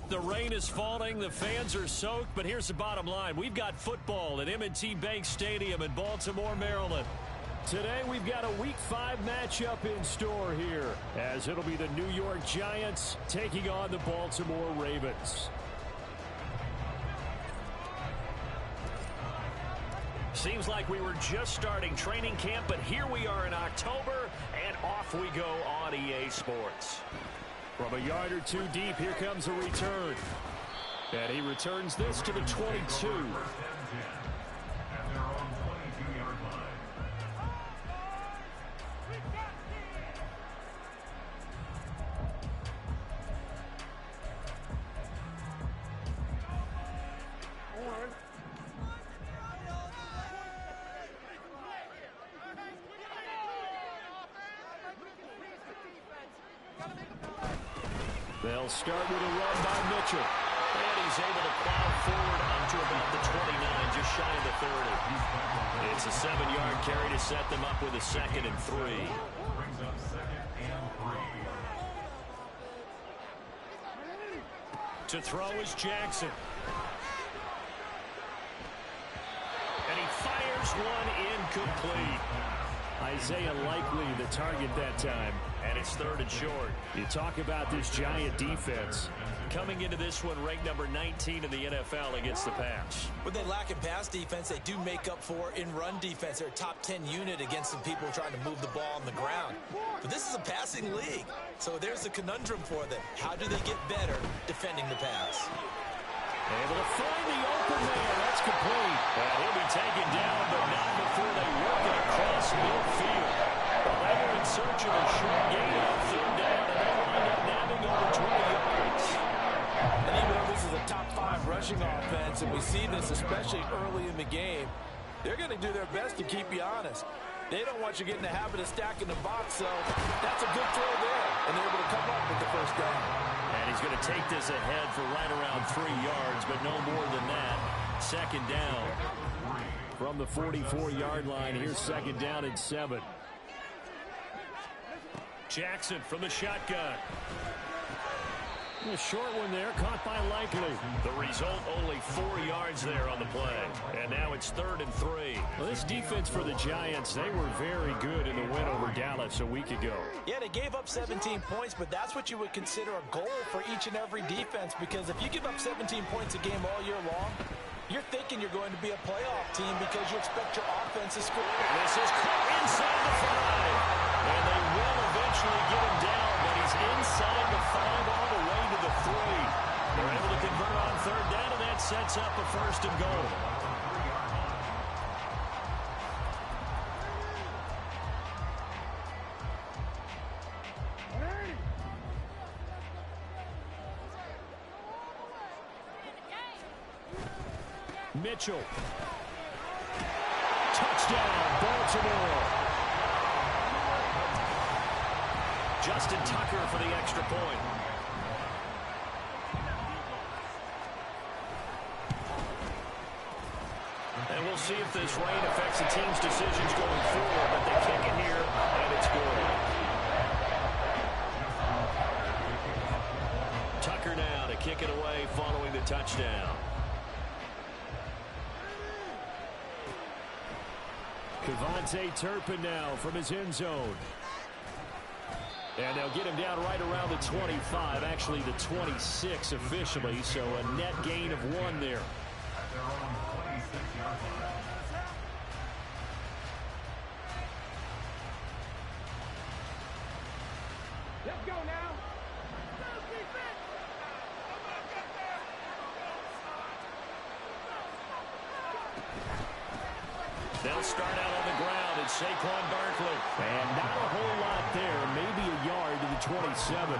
The rain is falling, the fans are soaked, but here's the bottom line. We've got football at M&T Bank Stadium in Baltimore, Maryland. Today we've got a Week 5 matchup in store here, as it'll be the New York Giants taking on the Baltimore Ravens. Seems like we were just starting training camp, but here we are in October, and off we go on EA Sports. From a yard or two deep, here comes a return. And he returns this to the 22. They'll start with a run by Mitchell. And he's able to plow forward onto about the 29, just shy of the 30. It's a 7-yard carry to set them up with a 2nd and 3. To throw is Jackson. And he fires one incomplete. Isaiah Likely the target that time. And it's 3rd and short. You talk about this Giant defense. Coming into this one ranked number 19 in the NFL against the pass. What they lack in pass defense, they do make up for in run defense. They're a top 10 unit against some people trying to move the ball on the ground. But this is a passing league. So there's a conundrum for them. How do they get better defending the pass? Able to find the open man. That's complete. And he'll be taken down, but not before they work it across midfield. They were in search of a short gain on 3rd down, and they wind up nabbing over 20 yards. And even though this is a top 5 rushing offense, and we see this especially early in the game, they're going to do their best to keep you honest. They don't want you getting the habit of stacking the box, so that's a good throw there. And they're able to come up with the 1st down. And he's going to take this ahead for right around 3 yards, but no more than that. 2nd down. From the 44-yard line, here's 2nd down and 7. Jackson from the shotgun. A short one there, caught by Likely. The result, only 4 yards there on the play. And now it's 3rd and 3. Well, this defense for the Giants, they were very good in the win over Dallas a week ago. Yeah, they gave up 17 points, but that's what you would consider a goal for each and every defense, because if you give up 17 points a game all year long, you're thinking you're going to be a playoff team because you expect your offense to score. This is caught inside the 5. And they will eventually get him down, but he's inside the 5 all the way to the 3. They're able to convert on 3rd down, and that sets up a 1st and goal. Mitchell. Touchdown, Baltimore. Justin Tucker for the extra point. And we'll see if this rain affects the team's decisions going forward, but they kick it here, and it's good. Tucker now to kick it away following the touchdown. Kevontae Turpin now from his end zone. And they'll get him down right around the 25, actually the 26 officially, so a net gain of 1 there. Let's go now. They'll start out on the ground at Saquon Barkley. And not a whole lot there, maybe a yard to the 27.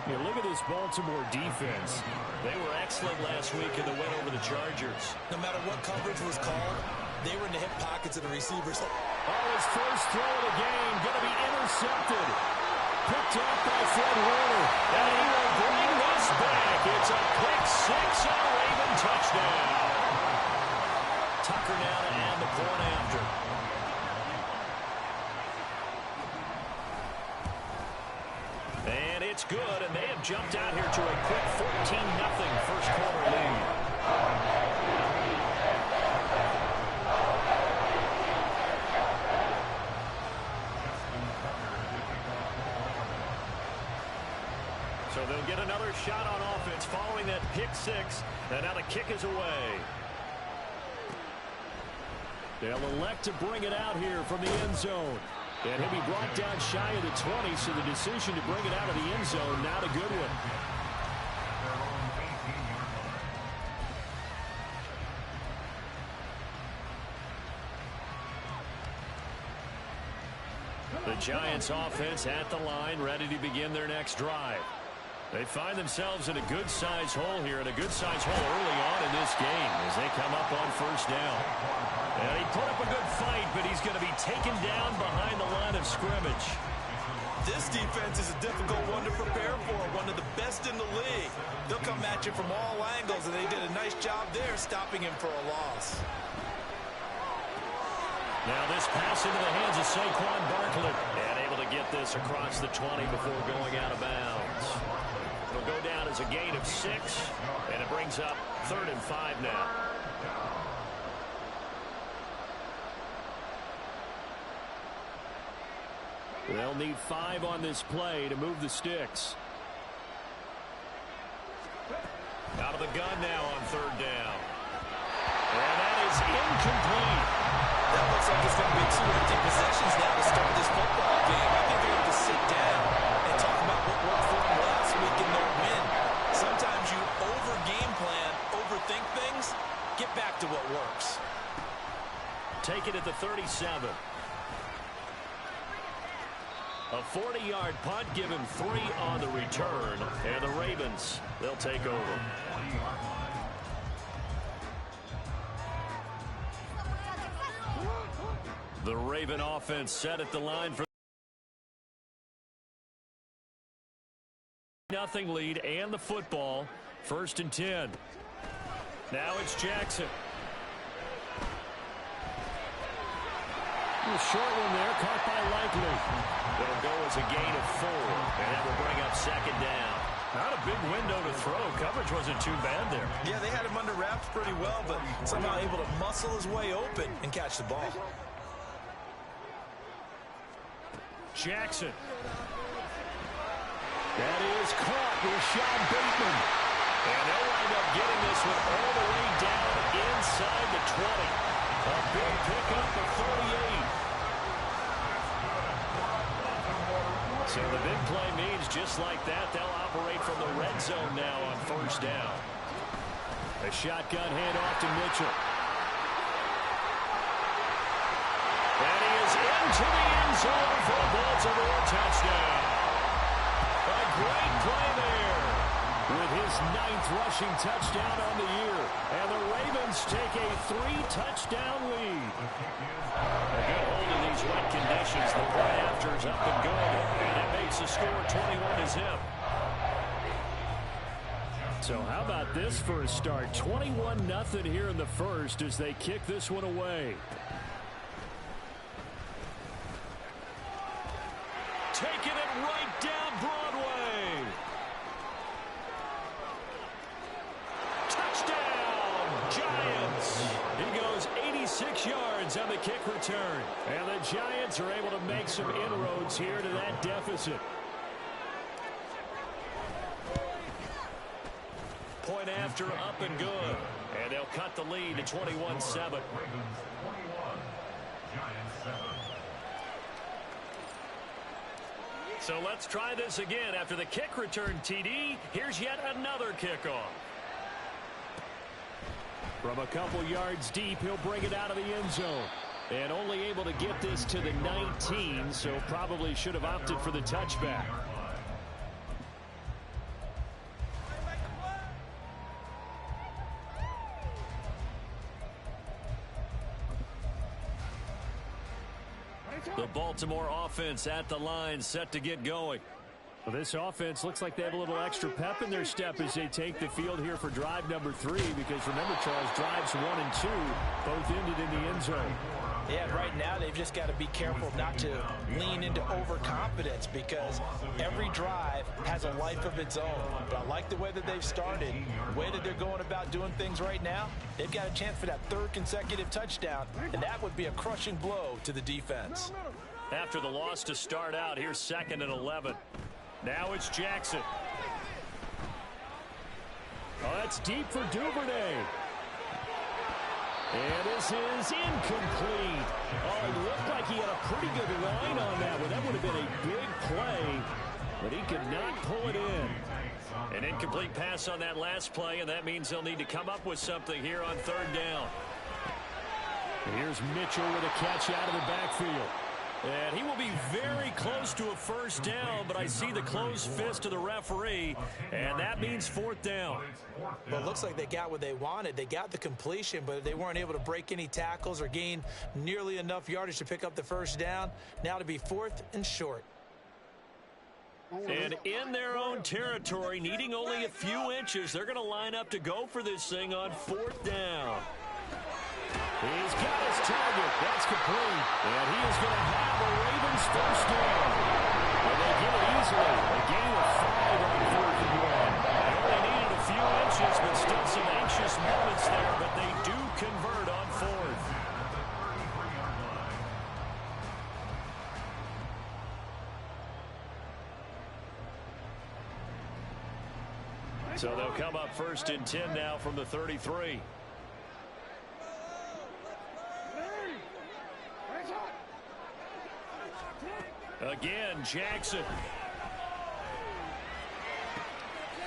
Yeah, look at this Baltimore defense. They were excellent last week in the win over the Chargers. No matter what coverage was called, they were in the hip pockets of the receivers. Oh, his first throw of the game going to be intercepted. Picked up by Fred Warner. And he will bring this back. It's a pick 6 and a Raven touchdown. Tucker now to add the point after. And it's good, and they have jumped out here to a quick 14-0 shot on offense following that pick six, and now the kick is away. They'll elect to bring it out here from the end zone. And he'll be brought down shy of the 20, so the decision to bring it out of the end zone, not a good one. The Giants offense at the line, ready to begin their next drive. They find themselves in a good-sized hole here, and a good-sized hole early on in this game as they come up on first down. And he put up a good fight, but he's going to be taken down behind the line of scrimmage. This defense is a difficult one to prepare for, one of the best in the league. They'll come at you from all angles, and they did a nice job there stopping him for a loss. Now this pass into the hands of Saquon Barkley. And able to get this across the 20 before going out of bounds. It'll go down as a gain of 6, and it brings up 3rd and 5 now. They'll need 5 on this play to move the sticks. Out of the gun now on 3rd down. And that is incomplete. That looks like it's going to be 2 empty possessions now to start this football game. I think they're going to sit down and talk about what worked for them last week in their win. Sometimes you over-game plan, overthink things, get back to what works. Take it at the 37. A 40-yard punt, give him 3 on the return. And the Ravens, they'll take over. The Raven offense set at the line for nothing lead and the football. 1st and 10. Now it's Jackson. A short one there, caught by Likely. It'll go as a gain of 4, and that will bring up 2nd down. Not a big window to throw. Coverage wasn't too bad there. Yeah, they had him under wraps pretty well, but somehow able to muscle his way open and catch the ball. Jackson. That is caught with Sean Bateman. And they'll wind up getting this one all the way down inside the 20. A big pickup of 38. So the big play means just like that, they'll operate from the red zone now on 1st down. A shotgun handoff to Mitchell. And he is into the end zone for a Baltimore touchdown. A great play there with his 9th rushing touchdown on the year. And the Ravens take a 3-touchdown lead. A good hold in these wet conditions. The play after is up and good. And it makes the score 21-0. So how about this for a start? 21-0 here in the first as they kick this one away. Taking it right down Broadway. Touchdown, Giants. He goes 86 yards on the kick return. And the Giants are able to make some inroads here to that deficit. Point after, up and good. And they'll cut the lead to 21-7. So let's try this again. After the kick return, TD, here's yet another kickoff. From a couple yards deep, he'll bring it out of the end zone. And only able to get this to the 19, so probably should have opted for the touchback. The Baltimore offense at the line, set to get going. Well, this offense looks like they have a little extra pep in their step as they take the field here for drive number 3, because remember, Charles, drives 1 and 2 both ended in the end zone. Yeah, right now they've just got to be careful not to lean into overconfidence, because every drive has a life of its own. But I like the way that they've started, the way that they're going about doing things right now. They've got a chance for that 3rd consecutive touchdown, and that would be a crushing blow to the defense. After the loss to start out, here's 2nd and 11. Now it's Jackson. Oh, that's deep for Duvernay. And this is incomplete. Oh, it looked like he had a pretty good line on that one. That would have been a big play, but he could not pull it in. An incomplete pass on that last play, and that means they'll need to come up with something here on third down. Here's Mitchell with a catch out of the backfield. And he will be very close to a first down, but I see the closed fist of the referee, and that means fourth down. Well, it looks like they got what they wanted. They got the completion, but they weren't able to break any tackles or gain nearly enough yardage to pick up the first down. Now to be fourth and short. And in their own territory, needing only a few inches, they're going to line up to go for this thing on fourth down. He's got his target. That's complete. And he is going to have the Ravens first down. And they get it easily. A gain of 5 on fourth and one. They only needed a few inches, but still some anxious moments there. But they do convert on fourth. So they'll come up first and 10 now from the 33. Again, Jackson.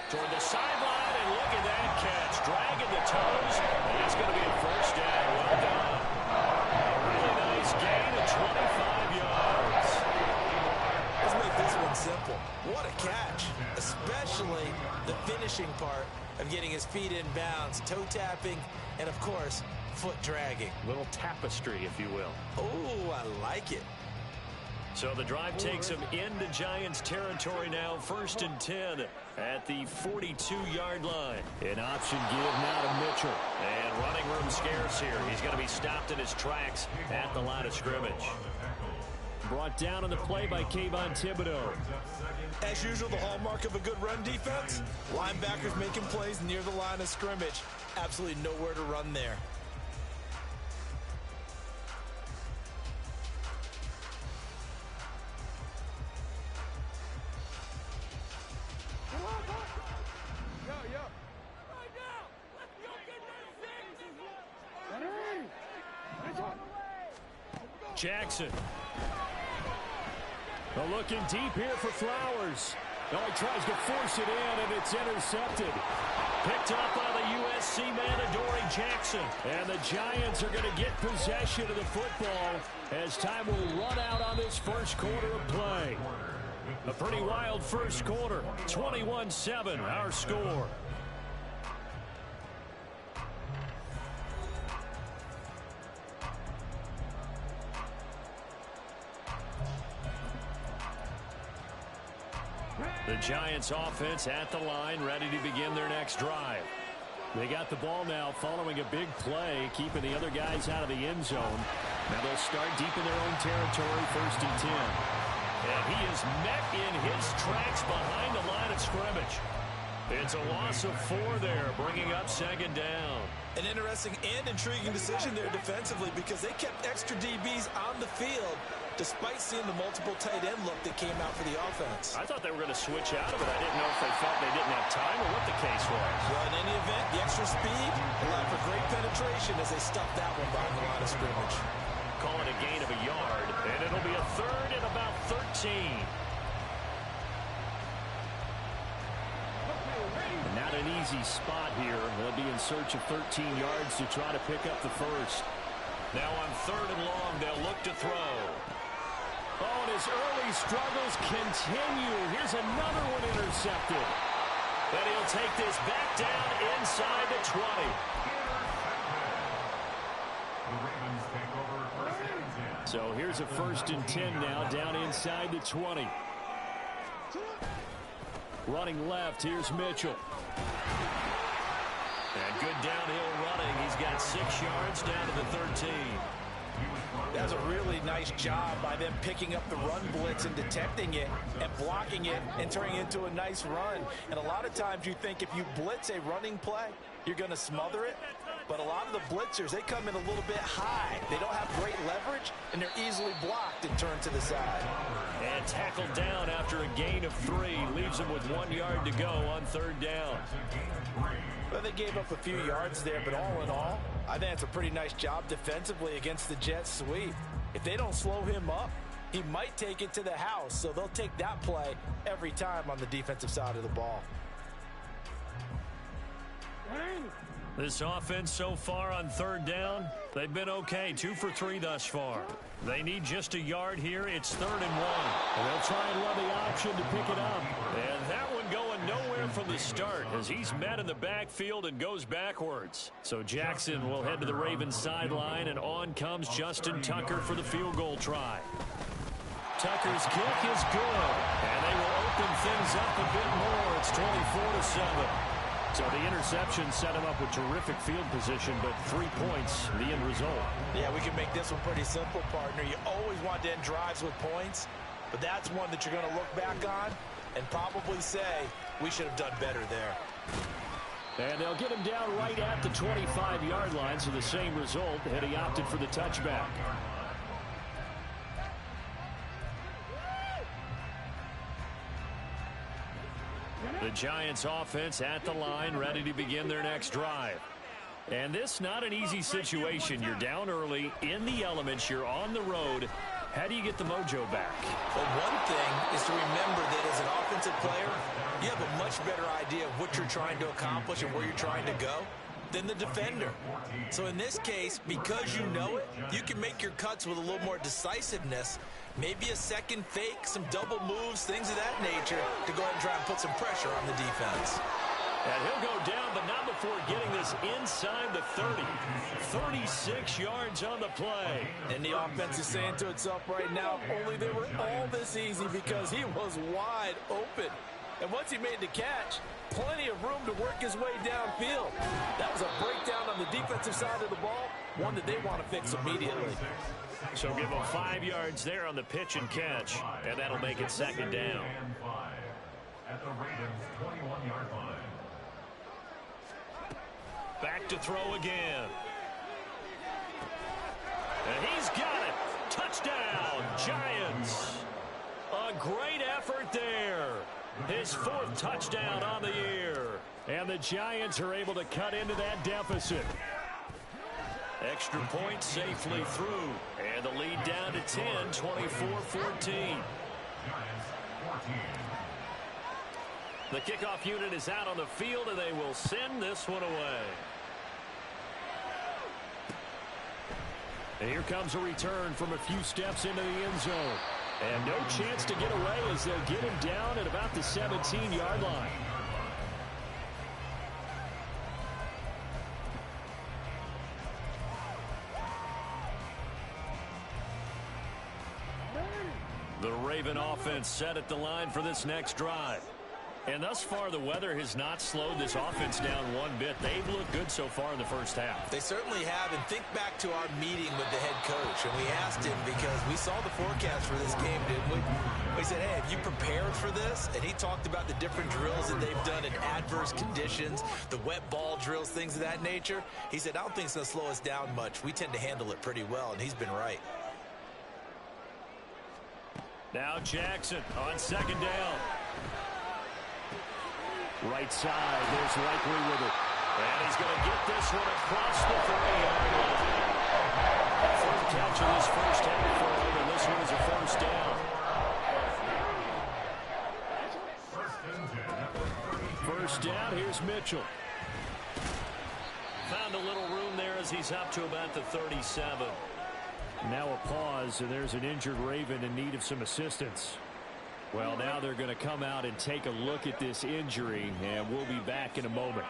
Toward the sideline, and look at that catch. Dragging the toes, and it's going to be a first down. Well done. A really nice gain of 25 yards. Let's make this one simple. What a catch, especially the finishing part of getting his feet in bounds, toe tapping, and, of course, foot dragging. Little tapestry, if you will. Oh, I like it. So the drive takes them into Giants territory now, first and 10 at the 42-yard line. An option give now to Mitchell. And running room scarce here. He's going to be stopped in his tracks at the line of scrimmage. Brought down on the play by Kayvon Thibodeau. As usual, the hallmark of a good run defense, linebackers making plays near the line of scrimmage. Absolutely nowhere to run there. Jackson. Looking deep here for Flowers. Oh, he tries to force it in, and it's intercepted. Picked up by the USC man, Adoree Jackson. And the Giants are going to get possession of the football as time will run out on this first quarter of play. A pretty wild first quarter. 21-7, our score. The Giants offense at the line, ready to begin their next drive. They got the ball now following a big play, keeping the other guys out of the end zone. Now they'll start deep in their own territory, first and 10. And he is met in his tracks behind the line of scrimmage. It's a loss of 4 there, bringing up second down. An interesting and intriguing decision there defensively because they kept extra DBs on the field despite seeing the multiple tight end look that came out for the offense. I thought they were going to switch out of it. I didn't know if they felt they didn't have time or what the case was. Well, in any event, the extra speed allowed for great penetration as they stuffed that one behind the line of scrimmage. Call it a gain of a yard, and it'll be a third and about 13. Not an easy spot here. They'll be in search of 13 yards to try to pick up the first. Now on third and long, they'll look to throw. Oh, and his early struggles continue. Here's another one intercepted. And he'll take this back down inside the 20. So here's a first and 10 now, down inside the 20. Running left, here's Mitchell. And good downhill running. He's got 6 yards down to the 13. That was a really nice job by them picking up the run blitz and detecting it and blocking it and turning it into a nice run. And a lot of times you think if you blitz a running play, you're going to smother it. But a lot of the blitzers, they come in a little bit high. They don't have great leverage, and they're easily blocked and turned to the side. And tackled down after a gain of 3. Leaves him with 1 yard to go on 3rd down. Well, they gave up a few yards there, but all in all, I think it's a pretty nice job defensively against the Jets sweep. If they don't slow him up, he might take it to the house, so they'll take that play every time on the defensive side of the ball. This offense so far on 3rd down, they've been okay. 2 for 3 thus far. They need just a yard here. It's 3rd and 1. And they'll try and run the option to pick it up. And that one going nowhere from the start as he's met in the backfield and goes backwards. So Jackson will head to the Ravens sideline, and on comes Justin Tucker for the field goal try. Tucker's kick is good, and they will open things up a bit more. It's 24-7. So the interception set him up with terrific field position, but 3 points, the end result. Yeah, we can make this one pretty simple, partner. You always want to end drives with points, but that's one that you're going to look back on and probably say, we should have done better there. And they'll get him down right at the 25-yard line, so the same result, and he opted for the touchback. The Giants offense at the line, ready to begin their next drive. And this not an easy situation. You're down early, in the elements, you're on the road. How do you get the mojo back? Well, one thing is to remember that as an offensive player, you have a much better idea of what you're trying to accomplish and where you're trying to go than the defender. So in this case, because you know it, you can make your cuts with a little more decisiveness. Maybe a second fake, some double moves, things of that nature to go ahead and try and put some pressure on the defense. And he'll go down, but not before getting this inside the 30. 36 yards on the play. And the offense is saying to itself right now, only they were all this easy because he was wide open. And once he made the catch, plenty of room to work his way downfield. That was a breakdown on the defensive side of the ball, one that they want to fix immediately. So give him 5 yards there on the pitch and catch, and that'll make it 2nd down. At the Ravens 21-yard line. Back to throw again. And he's got it. Touchdown, Giants. A great effort there. His 4th touchdown on the year. And the Giants are able to cut into that deficit. Extra point safely through. And the lead down to 10, 24-14. The kickoff unit is out on the field, and they will send this one away. And here comes a return from a few steps into the end zone. And no chance to get away as they'll get him down at about the 17-yard line. The Raven offense set at the line for this next drive. And thus far, the weather has not slowed this offense down one bit. They've looked good so far in the first half. They certainly have. And think back to our meeting with the head coach. And we asked him because we saw the forecast for this game, didn't we? We said, hey, have you prepared for this? And he talked about the different drills that they've done in adverse conditions, the wet ball drills, things of that nature. He said, I don't think it's going to slow us down much. We tend to handle it pretty well, and he's been right. Now Jackson on 2nd down. Right side, there's Likely with it. And he's going to get this one across the 30-yard line. 3rd catch of this first half for him, and this one is a 1st down. 1st down, here's Mitchell. Found a little room there as he's up to about the 37. Now a pause, and there's an injured Raven in need of some assistance. Well, now they're going to come out and take a look at this injury, and we'll be back in a moment.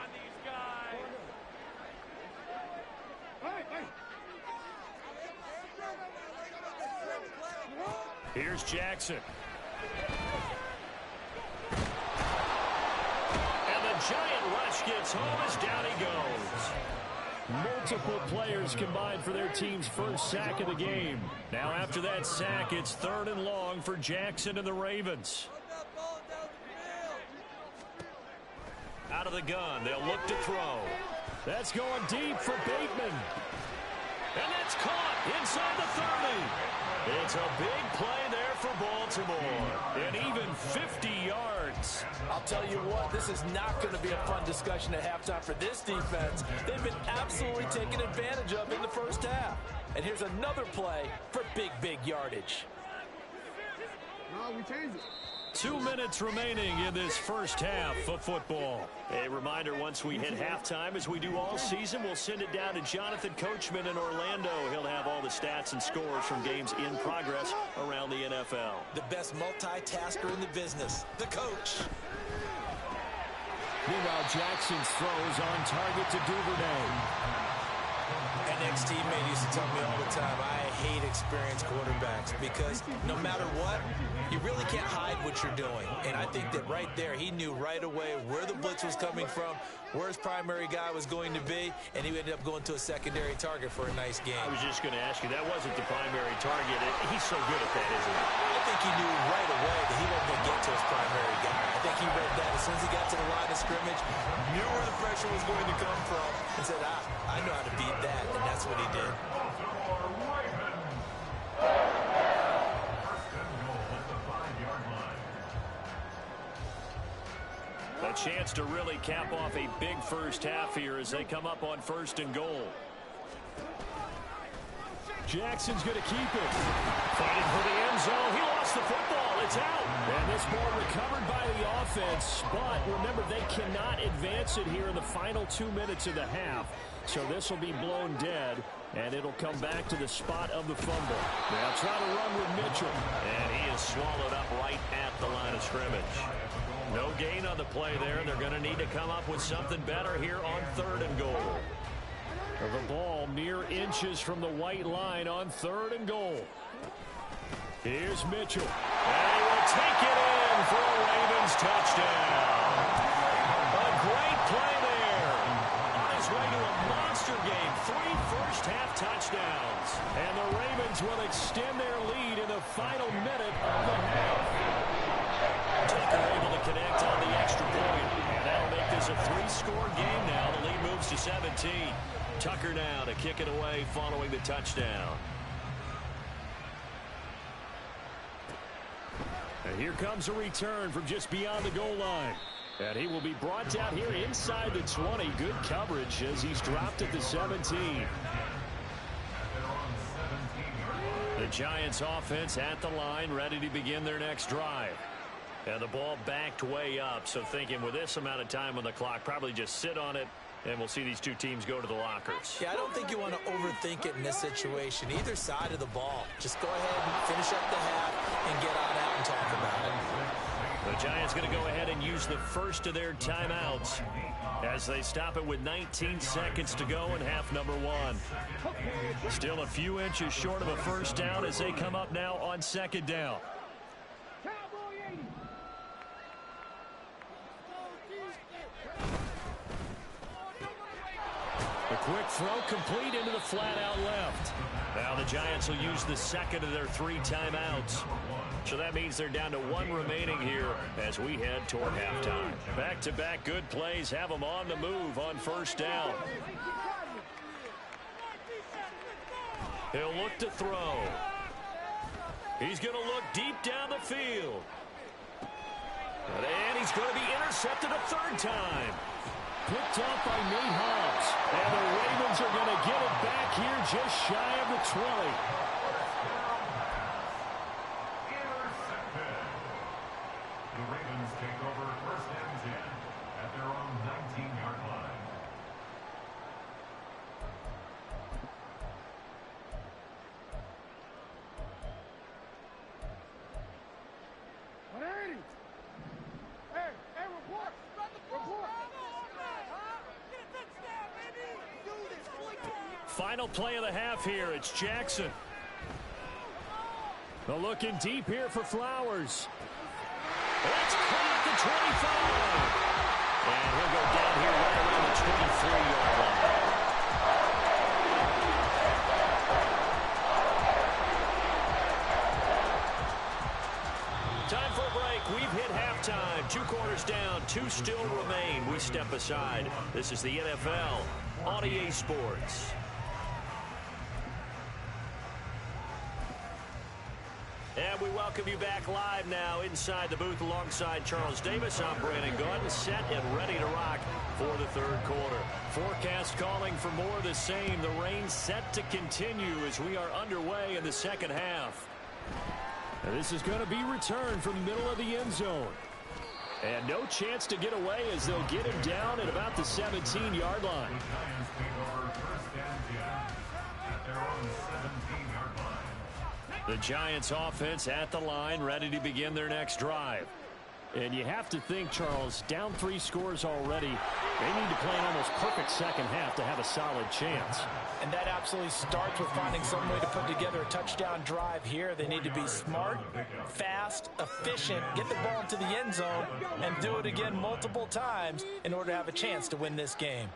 Here's Jackson. And the giant rush gets home as down he goes. Multiple players combined for their team's first sack of the game. Now after that sack, it's 3rd and long for Jackson and the Ravens. Out of the gun, they'll look to throw. That's going deep for Bateman. And that's caught inside the 30. It's a big play there for Baltimore. And even 50 yards. I'll tell you what, this is not going to be a fun discussion at halftime for this defense. They've been absolutely taken advantage of in the first half. And here's another play for big yardage. No, we changed it. 2 minutes remaining in this first half of football. A reminder, once we hit halftime, as we do all season, we'll send it down to Jonathan Coachman in Orlando. He'll have all the stats and scores from games in progress around the NFL. The best multitasker in the business, the coach. Meanwhile, Jackson's throws on target to Duvernay. An ex-teammate used to tell me all the time, I hate experienced quarterbacks because no matter what, you really can't hide what you're doing. And I think that right there, he knew right away where the blitz was coming from, where his primary guy was going to be, and he ended up going to a secondary target for a nice game. I was just going to ask you, that wasn't the primary target. He's so good at that, isn't he? I think he knew right away that he wasn't going to get to his primary guy. I think he read that as soon as he got to the line of scrimmage, knew where the pressure was going to come from, and said, I know how to beat that, and that's what he did. A chance to really cap off a big first half here as they come up on 1st and goal. Jackson's going to keep it. Fighting for the end zone. He lost the football. It's out. And this ball recovered by the offense. But remember, they cannot advance it here in the final 2 minutes of the half. So this will be blown dead. And it'll come back to the spot of the fumble. They'll try to run with Mitchell. And he is swallowed up right at the line of scrimmage. No gain on the play there. They're going to need to come up with something better here on 3rd and goal. The ball mere inches from the white line on 3rd and goal. Here's Mitchell. And he will take it in for a Ravens touchdown. A great play there. On his way to a monster game. 3 first-half touchdowns. And the Ravens will extend their lead in the final minute of the half. Tucker able to connect on the extra point. And that'll make this a 3-score game now. The lead moves to 17. Tucker now to kick it away following the touchdown. And here comes a return from just beyond the goal line. And he will be brought down here inside the 20. Good coverage as he's dropped at the 17. The Giants offense at the line, ready to begin their next drive. And the ball backed way up, so thinking with this amount of time on the clock, probably just sit on it, and we'll see these two teams go to the lockers. Yeah, I don't think you want to overthink it in this situation. Either side of the ball. Just go ahead and finish up the half and get on out and talk about it. The Giants going to go ahead and use the first of their timeouts as they stop it with 19 seconds to go in half number 1. Still a few inches short of a first down as they come up now on 2nd down. The quick throw complete into the flat out left. Now the Giants will use the second of their 3 timeouts. So that means they're down to 1 remaining here as we head toward halftime. Back-to-back good plays have them on the move on 1st down. He'll look to throw. He's going to look deep down the field. And he's going to be intercepted a 3rd time. Picked up by Nate Hobbs. And the Ravens are going to get it back here just shy of the 20. Intercepted. The Ravens take over 1st and 10 at their own 19-yard line. Hey, report. Report. Final play of the half here. It's Jackson. They're looking deep here for Flowers. It's caught at the 25. And he'll go down here right around the 23-yard line. Time for a break. We've hit halftime. 2 quarters down. 2 still remain. We step aside. This is the NFL on EA Sports. And we welcome you back live now inside the booth alongside Charles Davis. I'm Brandon Gaudin, set and ready to rock for the third quarter. Forecast calling for more of the same. The rain set to continue as we are underway in the second half. And this is going to be returned from the middle of the end zone. And no chance to get away as they'll get him down at about the 17-yard line. The Giants take over first and 10 at their own 17-yard line. The Giants offense at the line, ready to begin their next drive. And you have to think, Charles, down 3 scores already. They need to play an almost perfect second half to have a solid chance. And that absolutely starts with finding some way to put together a touchdown drive here. They need to be smart, fast, efficient, get the ball into the end zone, and do it again multiple times in order to have a chance to win this game.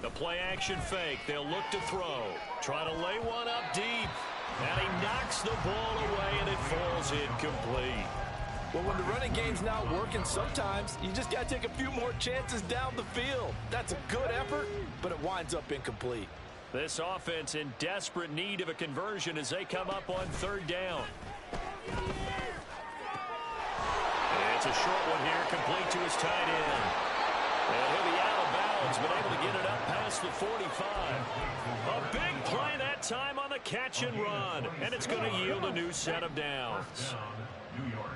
The play action fake. They'll look to throw. Try to lay one up deep. And he knocks the ball away, and it falls incomplete. Well, when the running game's not working, sometimes you just got to take a few more chances down the field. That's a good effort, but it winds up incomplete. This offense in desperate need of a conversion as they come up on third down. And it's a short one here, complete to his tight end. And he'll be out of bounds, but able to get it up past the 45. A big play that time on the catch and run. And it's going to yield a new set of downs. New York.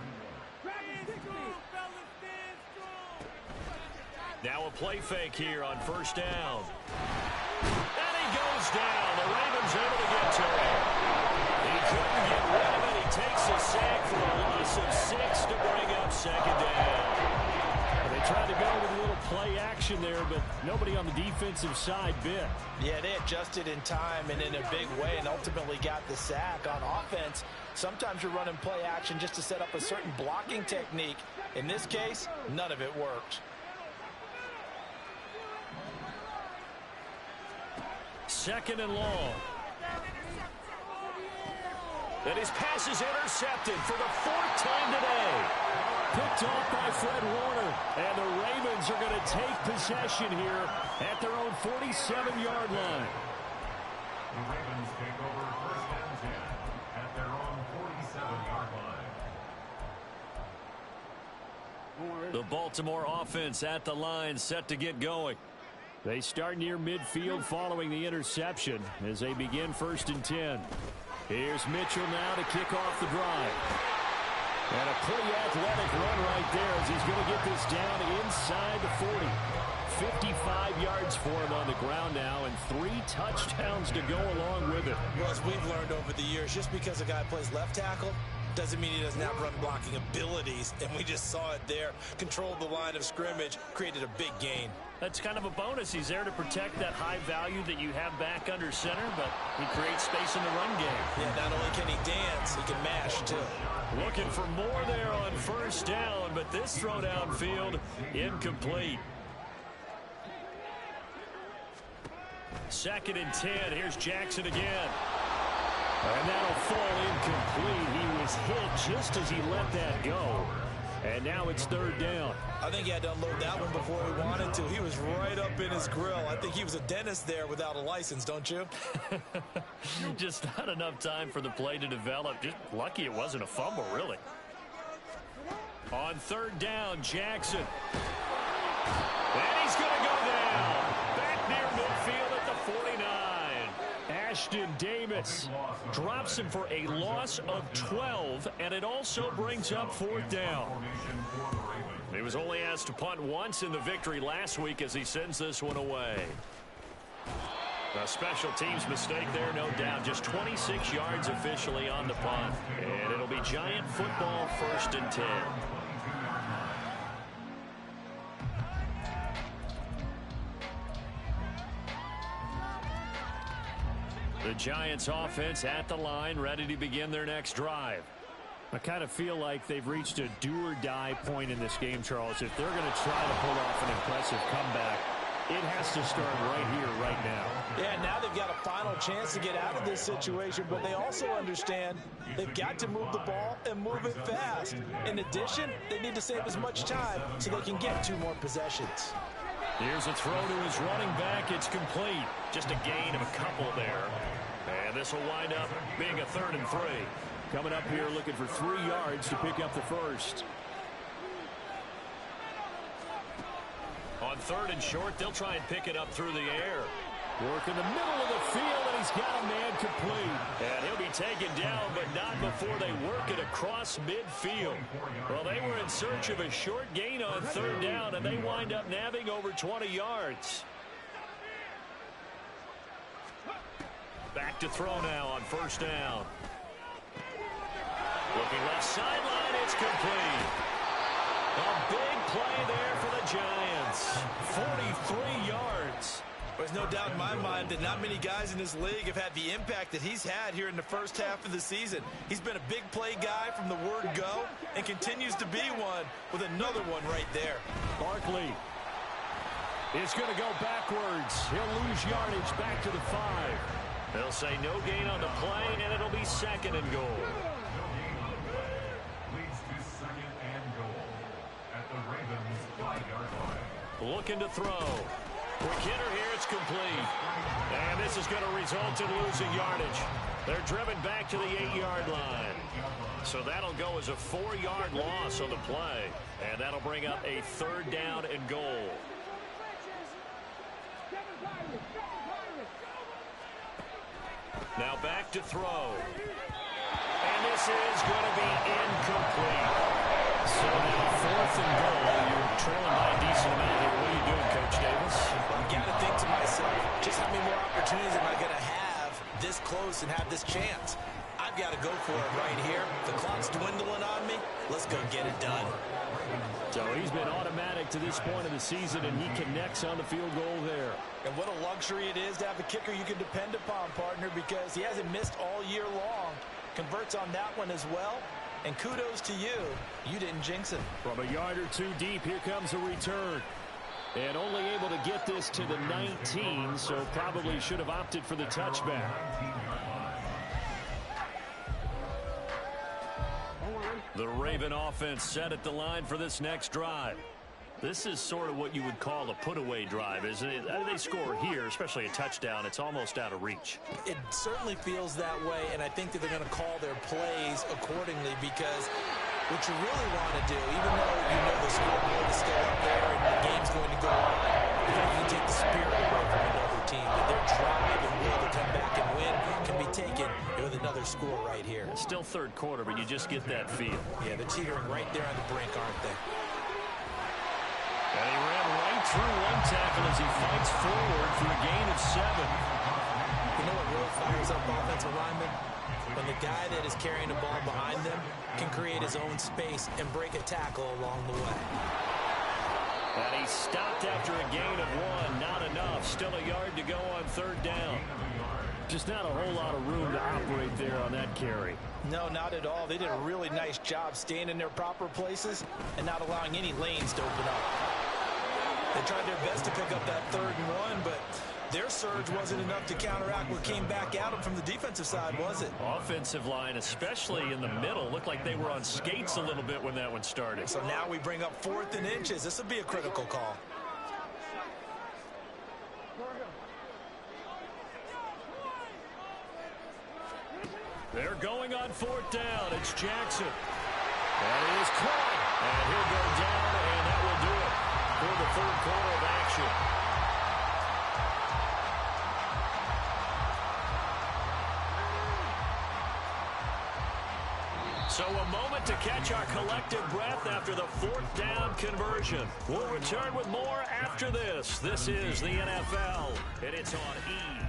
Now a play fake here on first down. And he goes down. The Ravens able to get to him. He couldn't get rid of it. He takes a sack for a loss of 6 to bring up second down. They tried to go with a little play action there, but nobody on the defensive side bit. Yeah, they adjusted in time and in a big way and ultimately got the sack. On offense, sometimes you're running play action just to set up a certain blocking technique. In this case, none of it worked. Second and long. And his pass is intercepted for the 4th time today. Picked off by Fred Warner. And the Ravens are going to take possession here at their own 47-yard line. The Ravens take over first and 10 at their own 47-yard line. The Baltimore offense at the line, set to get going. They start near midfield following the interception as they begin first and 10. Here's Mitchell now to kick off the drive. And a pretty athletic run right there as he's going to get this down inside the 40. 55 yards for him on the ground now and 3 touchdowns to go along with it. Well, as we've learned over the years, just because a guy plays left tackle doesn't mean he doesn't have run blocking abilities, and we just saw it there. Controlled the line of scrimmage, created a big gain. That's kind of a bonus. He's there to protect that high value that you have back under center, but he creates space in the run game. Yeah, not only can he dance, he can mash, too. Looking for more there on first down, but this throw downfield incomplete. Second and 10. Here's Jackson again. And that'll fall incomplete. He was hit just as he let that go. And now it's third down. I think he had to unload that one before he wanted to. He was right up in his grill. I think he was a dentist there without a license, don't you? Just not enough time for the play to develop. Just lucky it wasn't a fumble, really. On third down, Jackson. And he's going to go down. Back near midfield at the 49. Ashton Davis drops him for a loss of 12, and it also brings up fourth down. He was only asked to punt once in the victory last week as he sends this one away. A special teams mistake there, no doubt. Just 26 yards officially on the punt. And it'll be Giant football, first and 10. The Giants offense at the line, ready to begin their next drive. I kind of feel like they've reached a do-or-die point in this game, Charles. If they're going to try to pull off an impressive comeback, It has to start right here, right now. Yeah, now they've got a final chance to get out of this situation, but they also understand they've got to move the ball and move it fast. In addition, they need to save as much time so they can get 2 more possessions. Here's a throw to his running back. It's complete. Just a gain of a couple there. And this will wind up being a 3rd and 3. Coming up here looking for 3 yards to pick up the first. On 3rd and short, they'll try and pick it up through the air. Work in the middle of the field, and he's got a man complete. And he'll be taken down, but not before they work it across midfield. Well, they were in search of a short gain on 3rd down, and they wind up nabbing over 20 yards. Back to throw now on 1st down. Looking left sideline, it's complete. A big play there for the Giants. 43 yards. There's no doubt in my mind that not many guys in this league have had the impact that he's had here in the first half of the season. He's been a big play guy from the word go and continues to be one with another one right there. Barkley is going to go backwards. He'll lose yardage back to the 5. They'll say no gain on the play, and it'll be 2nd and goal. Leads to 2nd and goal at the Ravens 5-yard line. Looking to throw. Quick hitter here, it's complete. And this is going to result in losing yardage. They're driven back to the 8-yard line. So that'll go as a 4-yard loss on the play. And that'll bring up a 3rd down and goal. Now back to throw. And this is going to be incomplete. So now 4th and goal. You're trailing by a decent amount here. What are you doing, Coach Davis? I've got to think to myself, just how many more opportunities am I going to have this close and have this chance? I've got to go for it right here. The clock's dwindling on me. Let's go get it done. So he's been automatic to this point of the season, and he connects on the field goal there. And what a luxury it is to have a kicker you can depend upon, partner, because he hasn't missed all year long. Converts on that one as well. And kudos to you. You didn't jinx it. From a yard or 2 deep, here comes a return. And only able to get this to the 19, so probably should have opted for the touchback. The Raven offense set at the line for this next drive. This is sort of what you would call a put-away drive, isn't it? They score here, especially a touchdown. It's almost out of reach. It certainly feels that way, and I think that they're going to call their plays accordingly, because what you really want to do, even though you know the scoreboard is still up there and the game's going to go on, you can take the spirit away from another team. That their drive and will to come back and win can be taken with another score right here. It's still 3rd quarter, but you just get that feel. Yeah, they're teetering right there on the brink, aren't they? And he ran right through one tackle as he fights forward for a gain of 7. You know what really fires up offensive linemen? When the guy that is carrying the ball behind them can create his own space and break a tackle along the way. And he stopped after a gain of 1. Not enough. Still a yard to go on 3rd down. Just not a whole lot of room to operate there on that carry. No, not at all. They did a really nice job staying in their proper places and not allowing any lanes to open up. They tried their best to pick up that 3rd and 1, but their surge wasn't enough to counteract what came back at them from the defensive side, was it? Offensive line, especially in the middle, looked like they were on skates a little bit when that one started. So now we bring up 4th and inches. This will be a critical call. They're going on 4th down. It's Jackson. And he is caught. And he'll go down, and that will do it for the 3rd quarter of action. So a moment to catch our collective breath after the 4th down conversion. We'll return with more after this. This is the NFL, and it's on EA.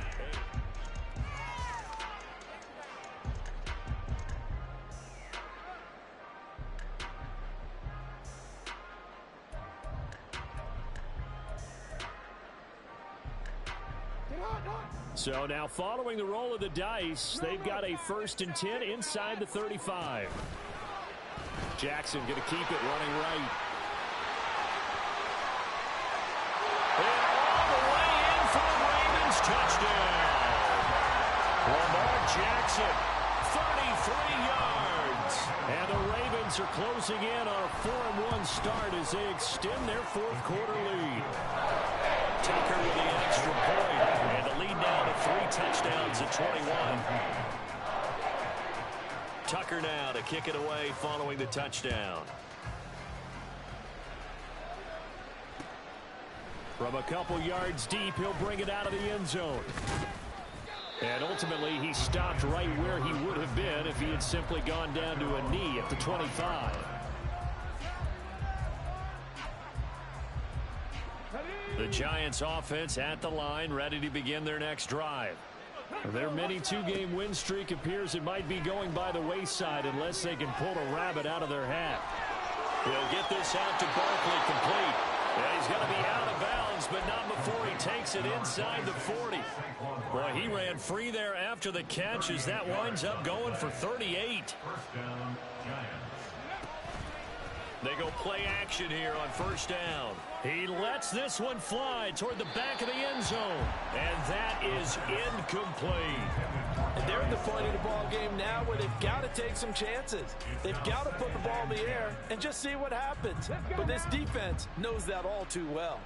So now following the roll of the dice, they've got a 1st and 10 inside the 35. Jackson going to keep it running right. And all Ravens touchdown. Lamar Jackson, 33 yards. And the Ravens are closing in on a 4-1 start as they extend their fourth quarter lead. Tucker with the extra point, and the lead now to 3 touchdowns at 21. Tucker now to kick it away following the touchdown. From a couple yards deep, he'll bring it out of the end zone. And ultimately, he stopped right where he would have been if he had simply gone down to a knee at the 25. The Giants offense at the line, ready to begin their next drive. Their mini 2-game win streak appears it might be going by the wayside unless they can pull a rabbit out of their hat. He'll get this out to Barkley, complete. And he's going to be out of bounds, but not before he takes it inside the 40. Boy, he ran free there after the catch as that winds up going for 38. They go play action here on first down. He lets this one fly toward the back of the end zone. And that is incomplete. And they're at the point of the ball game now where they've got to take some chances. They've got to put the ball in the air and just see what happens. But this defense knows that all too well.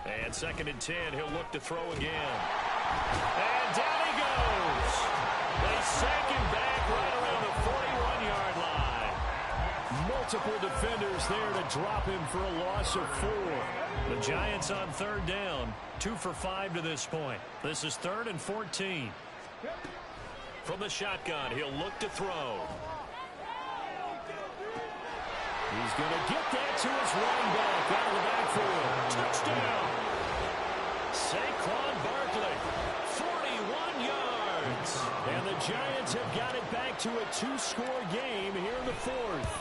And 2nd and 10, he'll look to throw again. And down he goes. They sack him back right around the 41-yard line. Multiple defenders there to drop him for a loss of 4. The Giants on 3rd down, 2 for 5 to this point. This is 3rd and 14. From the shotgun, he'll look to throw. He's going to get that to his running back out of the backfield. Touchdown. Saquon Barkley, 41 yards. And the Giants have got it back to a 2-score game here in the 4th.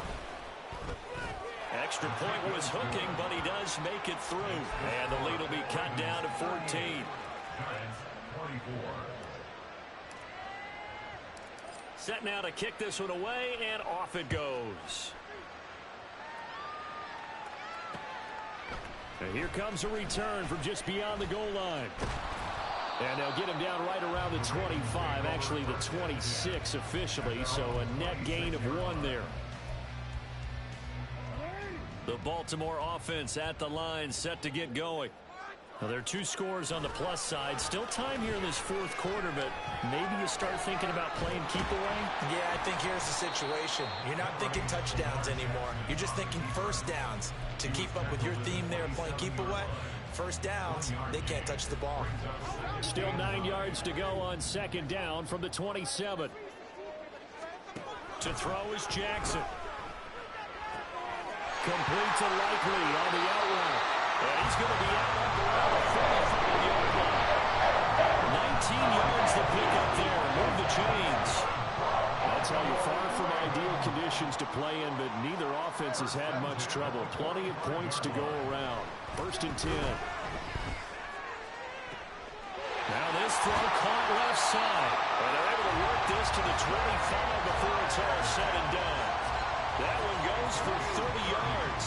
Extra point was hooking, but he does make it through. And the lead will be cut down to 14. Set now to kick this one away, and off it goes. And here comes a return from just beyond the goal line. And they'll get him down right around the 25, actually the 26 officially, so a net gain of 1 there. The Baltimore offense at the line, set to get going. Now, there are 2 scores on the plus side. Still time here in this 4th quarter, but maybe you start thinking about playing keep away? Yeah, I think here's the situation. You're not thinking touchdowns anymore. You're just thinking first downs. To keep up with your theme there of playing keep away, first downs, they can't touch the ball. Still 9 yards to go on 2nd down from the 27. To throw is Jackson. Complete to Likely on the out route. And he's going to be out up around the 45-yard line. 19 yards to pick up there. Move the chains. I'll tell you, far from ideal conditions to play in, but neither offense has had much trouble. Plenty of points to go around. 1st and 10. Now this throw caught left side. And they're able to work this to the 25 before it's all said and done. That one goes for 30 yards.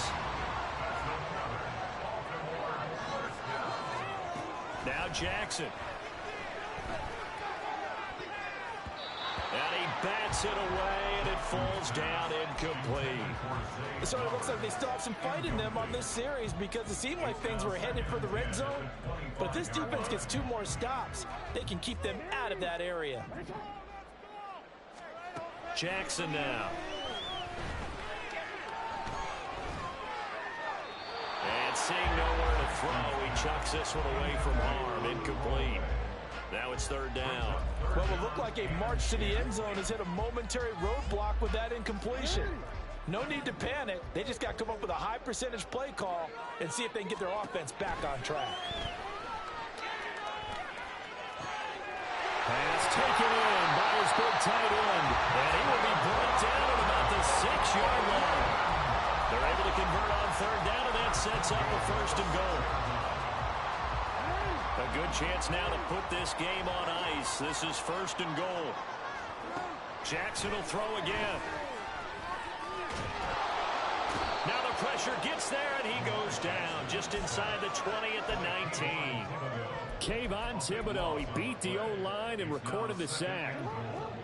Now Jackson. And he bats it away, and it falls down incomplete. So it looks like they stopped some fight in them on this series because it seemed like things were headed for the red zone. But if this defense gets 2 more stops, they can keep them out of that area. Jackson now. And seeing nowhere to throw, he chucks this one away from harm. Incomplete. Now it's 3rd down. Well, it looked like a march to the end zone has hit a momentary roadblock with that incompletion. No need to panic. They just got to come up with a high percentage play call and see if they can get their offense back on track. Pass taken in by his big tight end. And he will be brought down at about the 6-yard line. They're able to convert on 3rd down, and that sets up a 1st and goal. A good chance now to put this game on ice. This is 1st and goal. Jackson will throw again. Now the pressure, gets there, and he goes down just inside the 20 at the 19. Kayvon Thibodeau, he beat the O-line and recorded the sack.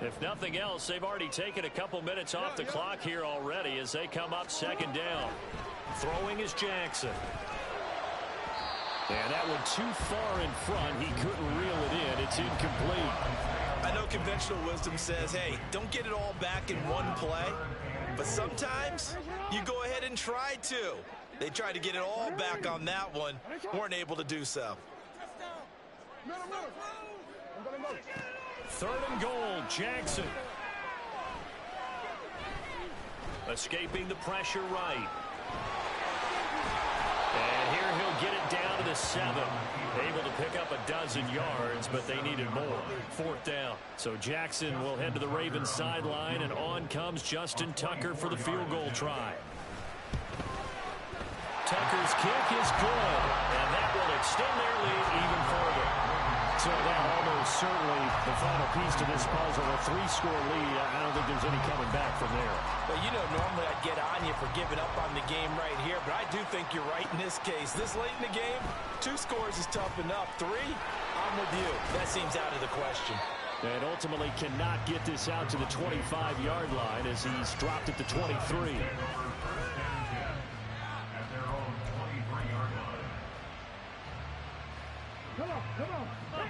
If nothing else, they've already taken a couple minutes off the clock here already as they come up second down. Throwing is Jackson. And that one too far in front. He couldn't reel it in. It's incomplete. I know conventional wisdom says, hey, don't get it all back in one play. But sometimes you go ahead and try to. They tried to get it all back on that one. Weren't able to do so. Third and goal, Jackson. Escaping the pressure right. And here he'll get it down to the 7. Able to pick up a dozen yards, but they needed more. Fourth down. So Jackson will head to the Ravens sideline, and on comes Justin Tucker for the field goal try. Tucker's kick is good, and that will extend their lead even further. So that almost certainly the final piece to this puzzle, a 3-score lead. I don't think there's any coming back from there. Well, you know, normally I'd get on you for giving up on the game right here, but I do think you're right in this case. This late in the game, 2 scores is tough enough. 3, I'm with you. That seems out of the question. And ultimately cannot get this out to the 25-yard line as he's dropped at the 23.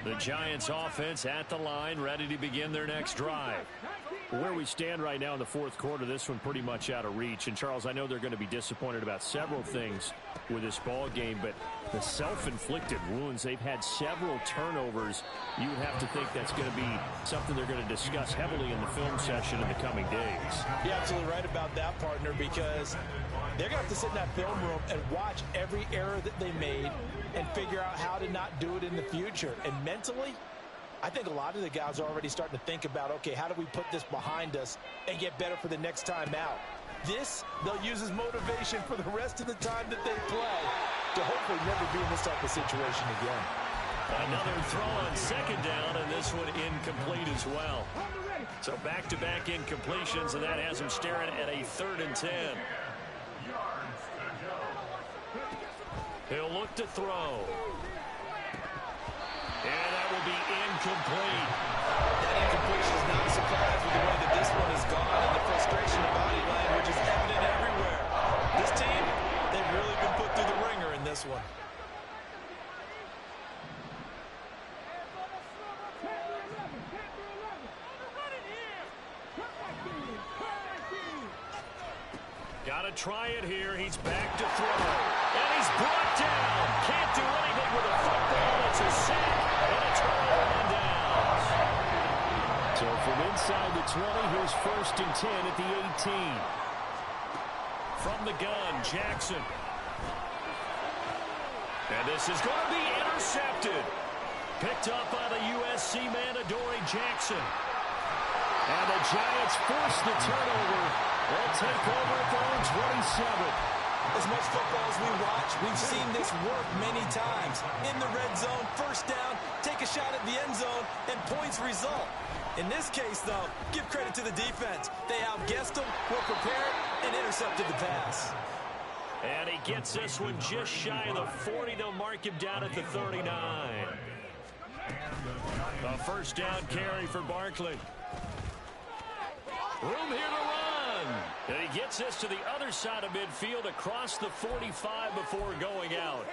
The Giants offense at the line, ready to begin their next drive. Where we stand right now in the fourth quarter, this one pretty much out of reach. And, Charles, I know they're going to be disappointed about several things with this ball game, but the self-inflicted wounds, they've had several turnovers. You would have to think that's going to be something they're going to discuss heavily in the film session in the coming days. You're absolutely right about that, partner, because they're going to have to sit in that film room and watch every error that they made and figure out how to not do it in the future. And mentally, I think a lot of the guys are already starting to think about, okay, how do we put this behind us and get better for the next time out? This, they'll use as motivation for the rest of the time that they play to hopefully never be in this type of situation again. Another throw on second down, and this one incomplete as well. So back-to-back incompletions, and that has him staring at a 3rd and 10. He'll look to throw. And that will be incomplete. That incompletion is not a surprise with the way that this one has gone, and the frustration of body language is evident everywhere. This team, they've really been put through the ringer in this one. Got to try it here. He's back to throw. And he's brought down. Can't do anything with a football. It's a sack and a turnover on downs. So from inside the 20, here's 1st and 10 at the 18. From the gun, Jackson. And this is going to be intercepted. Picked up by the USC man, Adoree Jackson. And the Giants force the turnover. They'll take over at their own 27. As much football as we watch, we've seen this work many times. In the red zone, 1st down, take a shot at the end zone, and points result. In this case, though, give credit to the defense. They outguessed them, were prepared, and intercepted the pass. And he gets this one just shy of the 40. They'll mark him down at the 39. A 1st down carry for Barkley. Room here to run. And he gets this to the other side of midfield across the 45 before going out.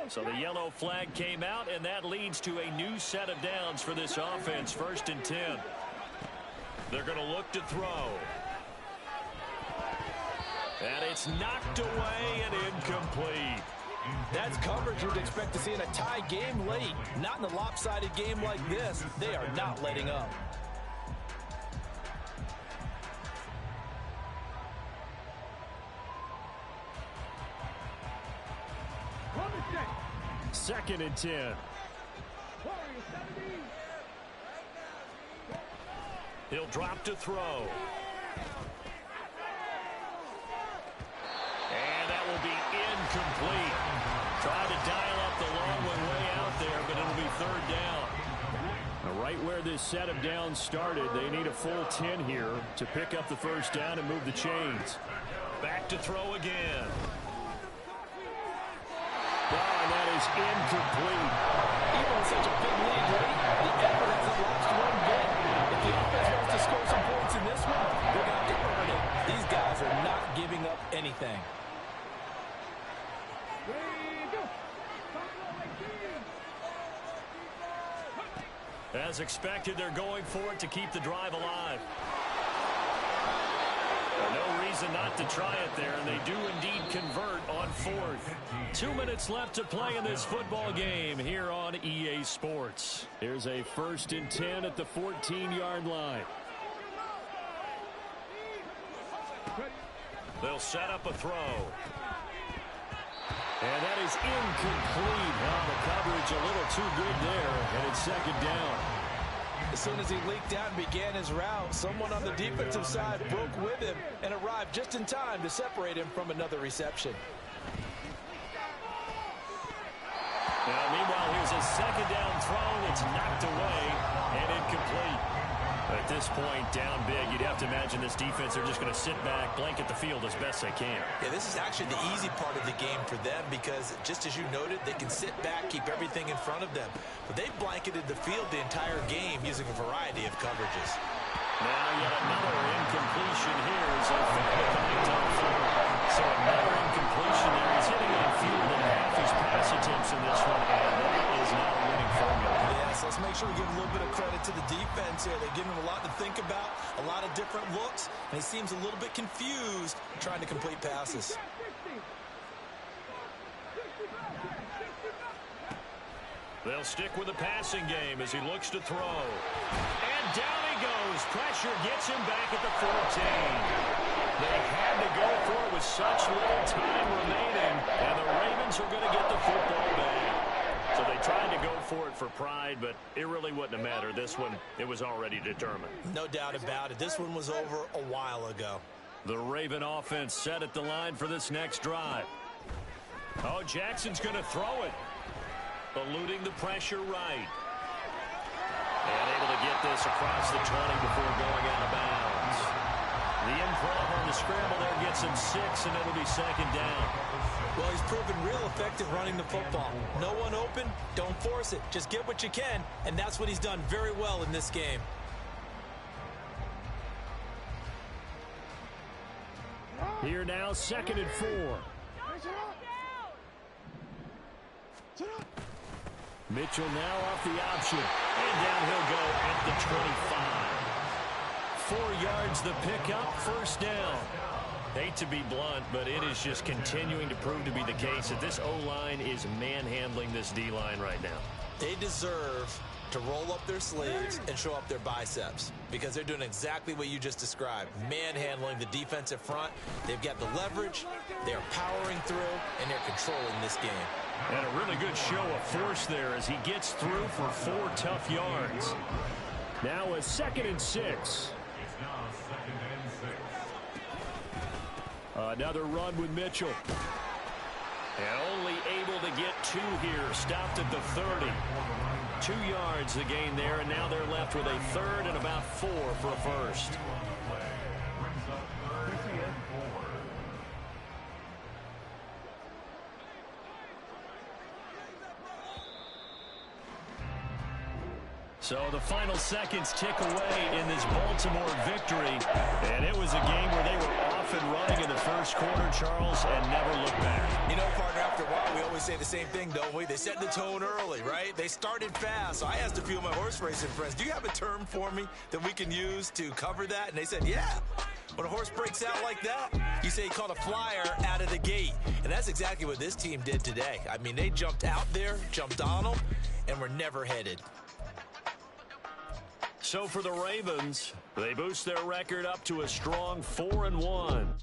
So the yellow flag came out, and that leads to a new set of downs for this offense. 1st and 10. They're going to look to throw. And it's knocked away and incomplete. That's coverage you'd expect to see in a tie game late. Not in a lopsided game like this. They are not letting up. Second and 10. He'll drop to throw. And that will be incomplete. Tried to dial up the long one way out there, but it'll be 3rd down. Right where this set of downs started, they need a full 10 here to pick up the first down and move the chains. Back to throw again. And that is incomplete. Even with such a big lead late, the effort hasn't lost one bit. If the offense wants to score some points in this one, they're going to have to earn it. These guys are not giving up anything. As expected, they're going for it to keep the drive alive. No reason not to try it there, and they do indeed convert on fourth. 2 minutes left to play in this football game here on EA Sports. Here's a 1st and 10 at the 14-yard line. They'll set up a throw. And that is incomplete. Well, the coverage a little too good there, and it's 2nd down. As soon as he leaked out and began his route, someone on the defensive side broke with him and arrived just in time to separate him from another reception. Now, meanwhile, here's a 2nd down throw that's knocked away and incomplete. At this point, down big, you'd have to imagine this defense are just going to sit back, blanket the field as best they can. Yeah, this is actually the easy part of the game for them because, just as you noted, they can sit back, keep everything in front of them. But they've blanketed the field the entire game using a variety of coverages. Now yet another incompletion here as they fail to connect on third. So another incompletion there. He's hitting on fewer than half his pass attempts in this one, and that is not a winning formula. Yes, let's make sure we give a little bit of credit to the defense here. They're giving him a lot to think about, a lot of different looks, and he seems a little bit confused trying to complete passes. They'll stick with the passing game as he looks to throw. And down he goes. Pressure gets him back at the 14. They had to go for it with such little time remaining, and the Ravens are going to get the football back. So they tried to go for it for pride, but it really wouldn't have mattered. This one, it was already determined. No doubt about it. This one was over a while ago. The Raven offense set at the line for this next drive. Oh, Jackson's going to throw it. Eluding the pressure right. And able to get this across the 20 before going out of bounds. The improv on the scramble there gets him 6, and it'll be 2nd down. Well, he's proven real effective running the football. No one open, don't force it. Just get what you can, and that's what he's done very well in this game. Here now, 2nd and 4. Mitchell now off the option. And down he'll go at the 25. 4 yards the pickup, 1st down. Hate to be blunt, but it is just continuing to prove to be the case that this O-line is manhandling this D-line right now. They deserve to roll up their sleeves and show up their biceps because they're doing exactly what you just described, manhandling the defensive front. They've got the leverage, they're powering through, and they're controlling this game. And a really good show of force there as he gets through for 4 tough yards. Now a 2nd and 6. It's now 2nd and 6. Another run with Mitchell. And only able to get 2 here. Stopped at the 30. 2 yards the gain there, and now they're left with a 3rd and about 4 for a first. Brings up 3rd and 4. So the final seconds tick away in this Baltimore victory. And it was a game where they were off and running in the first quarter, Charles, and never looked back. You know, partner, after a while, we always say the same thing, don't we? They set the tone early, right? They started fast. So I asked a few of my horse racing friends, do you have a term for me that we can use to cover that? And they said, yeah. When a horse breaks out like that, you say he caught a flyer out of the gate. And that's exactly what this team did today. I mean, they jumped out there, jumped on them, and were never headed. So for the Ravens, they boost their record up to a strong 4-1.